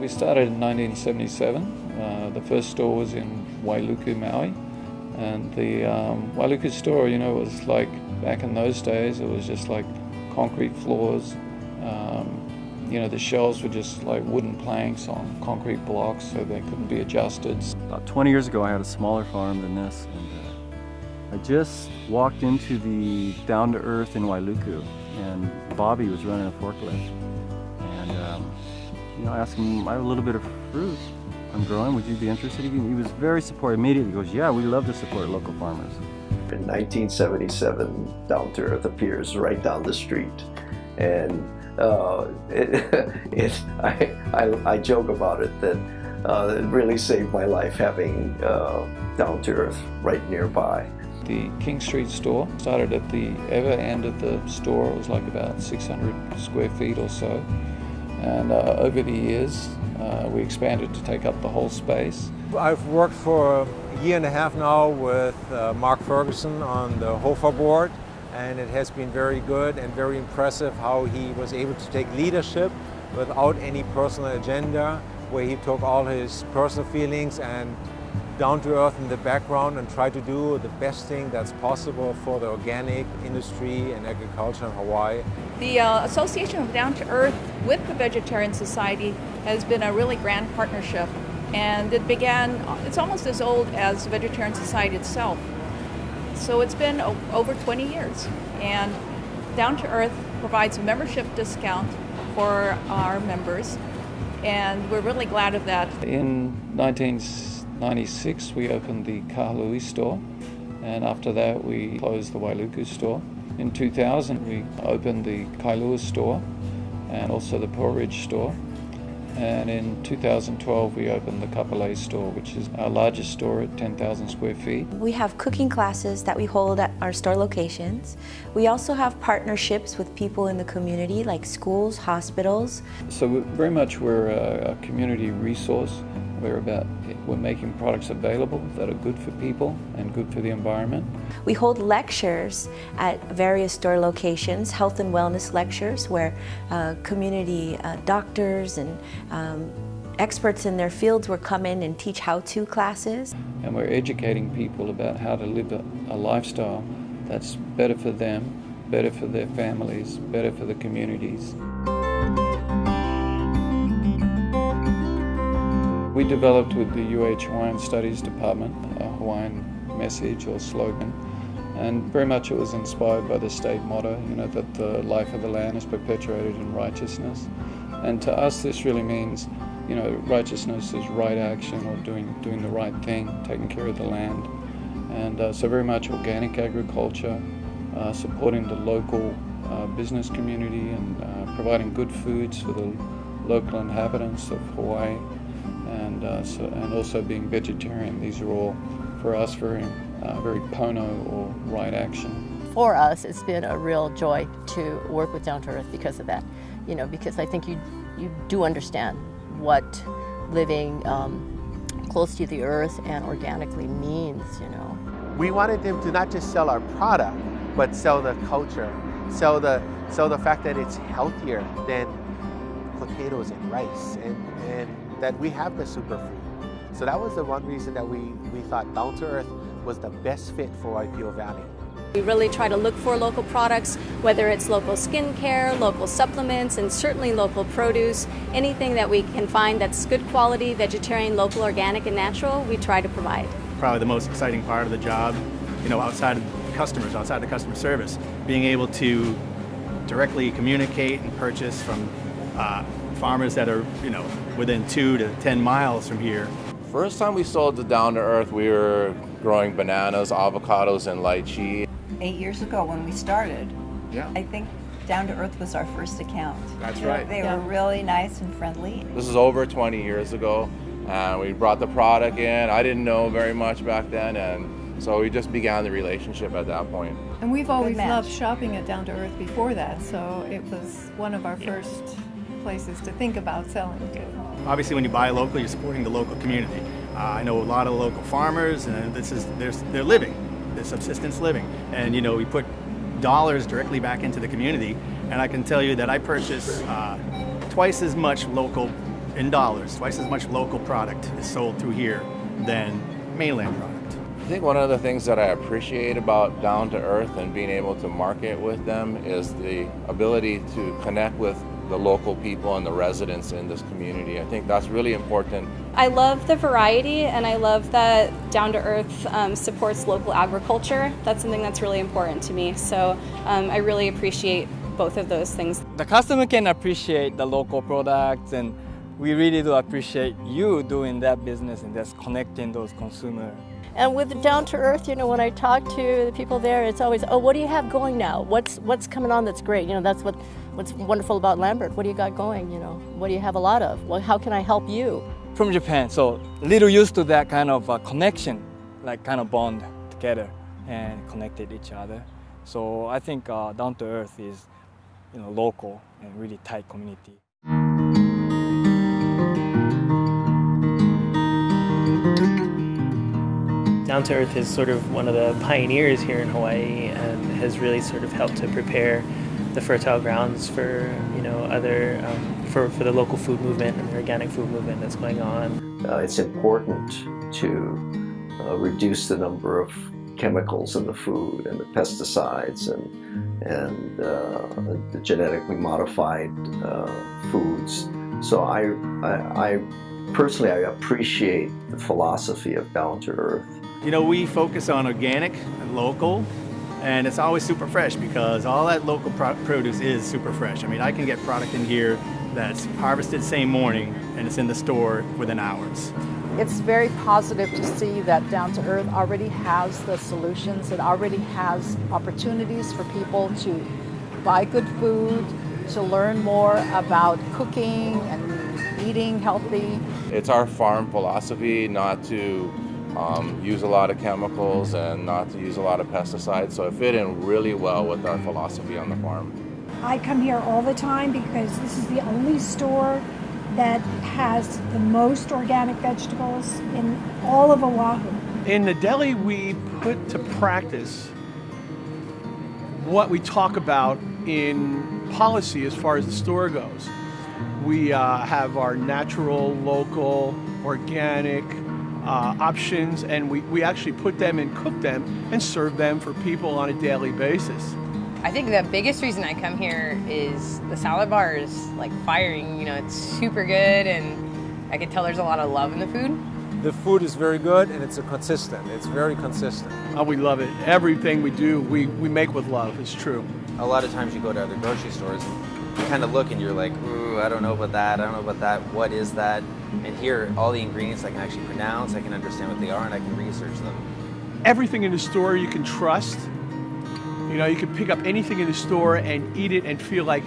We started in 1977. The first store was in Wailuku, Maui. And the Wailuku store, was like, back in those days, it was just like concrete floors. The shelves were just like wooden planks on concrete blocks, so they couldn't be adjusted. About 20 years ago, I had a smaller farm than this. And I just walked into the Down to Earth in Wailuku, and Bobby was running a forklift. And I asked him, I have a little bit of fruit I'm growing, would you be interested? He was very supportive immediately. He goes, yeah, we love to support local farmers. In 1977, Down to Earth appears right down the street. And I joke about it that it really saved my life having Down to Earth right nearby. The King Street store started at the ever end of the store. It was like about 600 square feet or so. And over the years, we expanded to take up the whole space. I've worked for a year and a half now with Mark Ferguson on the HOFA board, and it has been very good and very impressive how he was able to take leadership without any personal agenda, where he took all his personal feelings and down to earth in the background and tried to do the best thing that's possible for the organic industry and agriculture in Hawaii. The Association of Down to Earth with the Vegetarian Society has been a really grand partnership, and it's almost as old as the Vegetarian Society itself. So it's been over 20 years, and Down to Earth provides a membership discount for our members, and we're really glad of that. In 1996, we opened the Kahului store, and after that we closed the Wailuku store. In 2000, we opened the Kailua store and also the Pearl Ridge store. And in 2012, we opened the Kapolei store, which is our largest store at 10,000 square feet. We have cooking classes that we hold at our store locations. We also have partnerships with people in the community, like schools, hospitals. So we're a community resource. We're making products available that are good for people and good for the environment. We hold lectures at various store locations, health and wellness lectures, where community doctors and experts in their fields will come in and teach how-to classes. And we're educating people about how to live a lifestyle that's better for them, better for their families, better for the communities. We developed with the UH Hawaiian Studies Department a Hawaiian message or slogan, and very much it was inspired by the state motto, that the life of the land is perpetuated in righteousness. And to us this really means, righteousness is right action or doing the right thing, taking care of the land. And so very much organic agriculture, supporting the local business community and providing good foods for the local inhabitants of Hawaii. And also being vegetarian. These are all, for us, very Pono or right action. For us, it's been a real joy to work with Down to Earth because of that. Because I think you do understand what living close to the earth and organically means. We wanted them to not just sell our product, but sell the culture, sell the fact that it's healthier than potatoes and rice, and that we have the superfood. So that was the one reason that we thought Down to Earth was the best fit for Waipio Valley. We really try to look for local products, whether it's local skincare, local supplements, and certainly local produce. Anything that we can find that's good quality, vegetarian, local, organic, and natural, we try to provide. Probably the most exciting part of the job, outside of customers, outside of customer service, being able to directly communicate and purchase from farmers that are, within 2 to 10 miles from here. First time we sold to Down to Earth, we were growing bananas, avocados, and lychee. 8 years ago when we started, Yeah. I think Down to Earth was our first account. That's right. They were really nice and friendly. This is over 20 years ago, and we brought the product in. I didn't know very much back then, and so we just began the relationship at that point. And we've always loved shopping at Down to Earth before that, so it was one of our first places to think about selling to. Obviously, when you buy local, you're supporting the local community. I know a lot of local farmers, and they're living, they're subsistence living. And we put dollars directly back into the community, and I can tell you that I purchase twice as much local in dollars, twice as much local product is sold through here than mainland product. I think one of the things that I appreciate about Down to Earth and being able to market with them is the ability to connect with the local people and the residents in this community. I think that's really important. I love the variety, and I love that Down to Earth supports local agriculture. That's something that's really important to me. So I really appreciate both of those things. The customer can appreciate the local products, and we really do appreciate you doing that business and just connecting those consumers. And with Down to Earth, you know, when I talk to the people there, it's always, oh, what do you have going now? What's coming on that's great? You know, that's what's wonderful about Lambert. What do you got going? You know, what do you have a lot of? Well, how can I help you? From Japan, so little used to that kind of connection, like kind of bond together and connected each other. So I think Down to Earth is, you know, local and really tight community. Down to Earth is sort of one of the pioneers here in Hawaii and has really sort of helped to prepare the fertile grounds for, you know, other for the local food movement and the organic food movement that's going on. It's important to reduce the number of chemicals in the food and the pesticides and the genetically modified foods. So I personally appreciate the philosophy of Down to Earth. You know, we focus on organic and local, and it's always super fresh because all that local produce is super fresh. I mean, I can get product in here that's harvested same morning and it's in the store within hours. It's very positive to see that Down to Earth already has the solutions. It already has opportunities for people to buy good food, to learn more about cooking and eating healthy. It's our farm philosophy not to use a lot of chemicals and not to use a lot of pesticides, so it fit in really well with our philosophy on the farm. I come here all the time because this is the only store that has the most organic vegetables in all of Oahu. In the deli, we put to practice what we talk about in policy as far as the store goes. We have our natural, local, organic options, and we actually put them and cook them and serve them for people on a daily basis. I think the biggest reason I come here is the salad bar is like firing. You know, it's super good, and I can tell there's a lot of love in the food. The food is very good, and it's consistent. It's very consistent. Oh, we love it. Everything we do, we make with love. It's true. A lot of times you go to other grocery stores and you kind of look and you're like, ooh, I don't know about that. I don't know about that. What is that? And here, all the ingredients I can actually pronounce, I can understand what they are, and I can research them. Everything in the store you can trust. You know, you can pick up anything in the store and eat it and feel like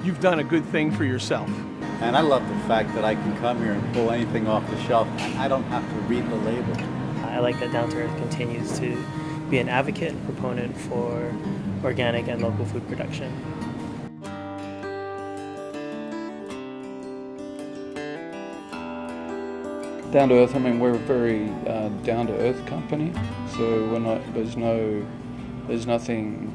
you've done a good thing for yourself. And I love the fact that I can come here and pull anything off the shelf. I don't have to read the label. I like that Down to Earth continues to be an advocate and proponent for organic and local food production. Down to Earth, I mean, we're a very down to earth company, so we're not. There's nothing,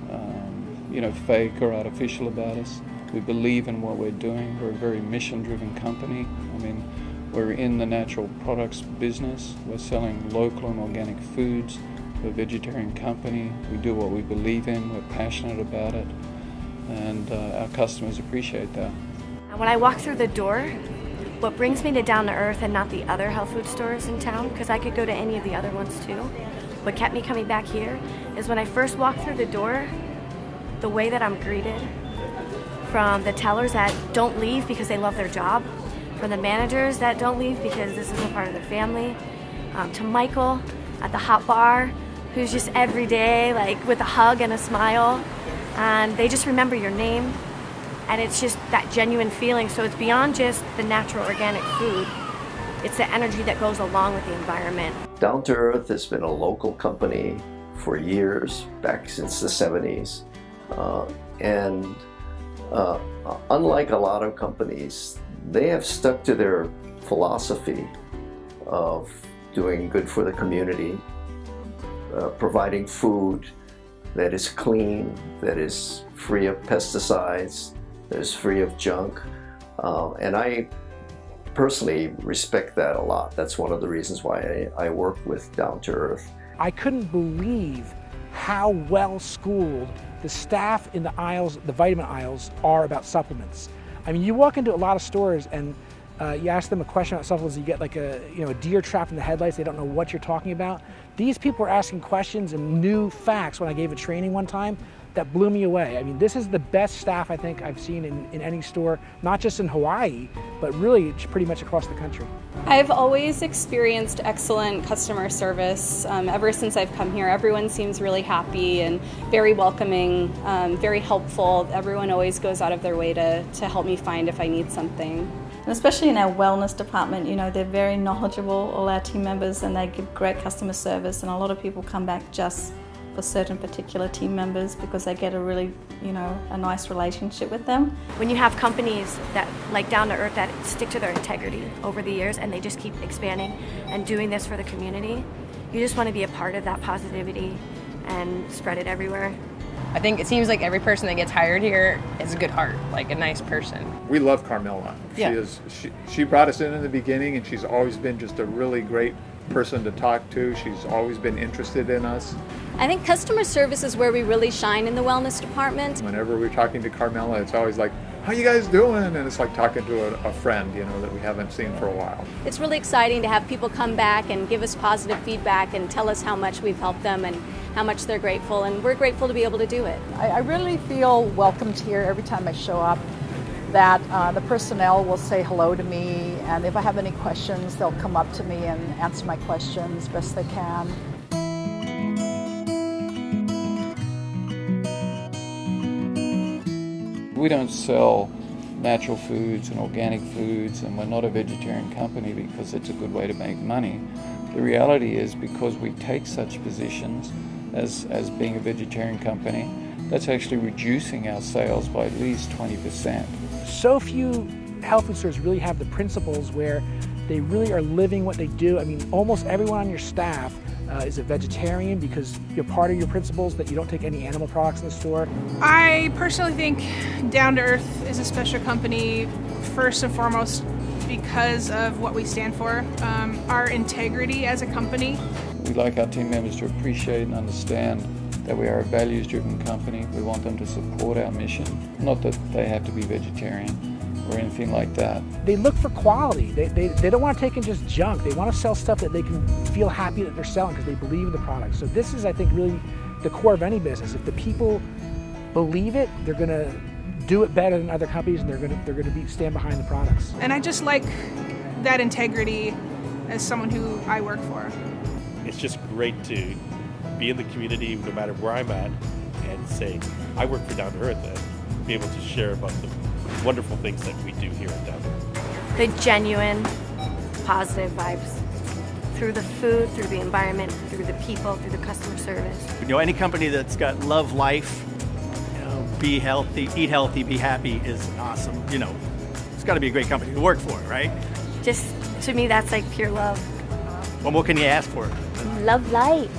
you know, fake or artificial about us. We believe in what we're doing. We're a very mission-driven company. I mean, we're in the natural products business. We're selling local and organic foods. We're a vegetarian company. We do what we believe in. We're passionate about it, and our customers appreciate that. When I walk through the door, what brings me to Down to Earth and not the other health food stores in town, because I could go to any of the other ones too, what kept me coming back here is when I first walked through the door, the way that I'm greeted from the tellers that don't leave because they love their job, from the managers that don't leave because this is a part of their family, to Michael at the hot bar, who's just every day like with a hug and a smile, and they just remember your name. And it's just that genuine feeling. So it's beyond just the natural organic food. It's the energy that goes along with the environment. Down to Earth has been a local company for years, back since the 70s. Unlike a lot of companies, they have stuck to their philosophy of doing good for the community, providing food that is clean, that is free of pesticides, that is free of junk, and I personally respect that a lot. That's one of the reasons why I work with Down to Earth. I couldn't believe how well schooled the staff in the aisles, the vitamin aisles, are about supplements. I mean, you walk into a lot of stores and you ask them a question about supplements, you get like a deer trapped in the headlights. They don't know what you're talking about. These people are asking questions and new facts. When I gave a training one time, that blew me away. I mean, this is the best staff I think I've seen in any store, not just in Hawaii, but really pretty much across the country. I've always experienced excellent customer service. Ever since I've come here, everyone seems really happy and very welcoming, very helpful. Everyone always goes out of their way to help me find if I need something. And especially in our wellness department, they're very knowledgeable, all our team members, and they give great customer service, and a lot of people come back just for certain particular team members because they get a really, a nice relationship with them. When you have companies that, like Down to Earth, that stick to their integrity over the years and they just keep expanding and doing this for the community, you just want to be a part of that positivity and spread it everywhere. I think it seems like every person that gets hired here has a good heart, like a nice person. We love Carmela. Yeah. She brought us in the beginning, and she's always been just a really great person to talk to. She's always been interested in us. I think customer service is where we really shine in the wellness department. Whenever we're talking to Carmela, it's always like, how you guys doing? And it's like talking to a friend, that we haven't seen for a while. It's really exciting to have people come back and give us positive feedback and tell us how much we've helped them and how much they're grateful, and we're grateful to be able to do it. I really feel welcomed here every time I show up, that the personnel will say hello to me, and if I have any questions, they'll come up to me and answer my questions best they can. We don't sell natural foods and organic foods, and we're not a vegetarian company because it's a good way to make money. The reality is, because we take such positions as being a vegetarian company, that's actually reducing our sales by at least 20%. So few health food stores really have the principles where they really are living what they do. I mean, almost everyone on your staff is a vegetarian because you're part of your principles that you don't take any animal products in the store. I personally think Down to Earth is a special company, first and foremost because of what we stand for, our integrity as a company. We'd like our team members to appreciate and understand that we are a values-driven company. We want them to support our mission, not that they have to be vegetarian or anything like that. They look for quality. They don't want to take in just junk. They want to sell stuff that they can feel happy that they're selling because they believe in the product. So this is, I think, really the core of any business. If the people believe it, they're going to do it better than other companies, and they're going to stand behind the products. And I just like that integrity as someone who I work for. It's just great to be in the community no matter where I'm at and say, I work for Down to Earth, and be able to share about the wonderful things that we do here at Down to Earth. The genuine, positive vibes through the food, through the environment, through the people, through the customer service. Any company that's got love life, be healthy, eat healthy, be happy is awesome. It's got to be a great company to work for, right? Just, to me, that's like pure love. What more can you ask for? Love life.